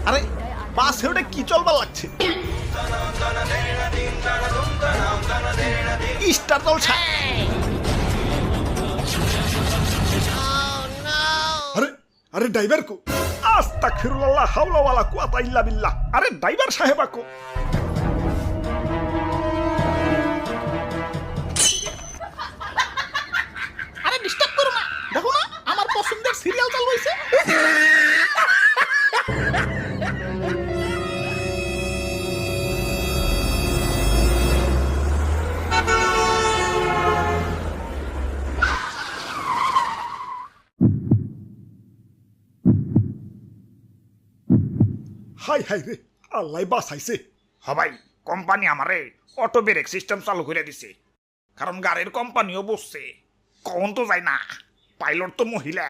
আরে বাসে ওটা কি চলবার লাগছে? স্টার জলসা। আরে আরে ড্রাইভার কো? আস্তাগফিরুল্লাহ হাওলা ওয়ালা কুওয়াতা ইল্লা বিল্লাহ। আরে ড্রাইভার সাহেব আকো। আরে ডিস্টার্ব করো না, দেখো না আমার পছন্দের সিরিয়াল চালু হইছে। হাই হাই রে, আল্লাহ বাঁচাইছে। হবাই কোম্পানি আমারে অটো ব্রেক সিস্টেম চালু করে দিছে, কারণ গাড়ির কোম্পানিও বসছে। কখন তো যায় না, পাইলট তো মহিলা।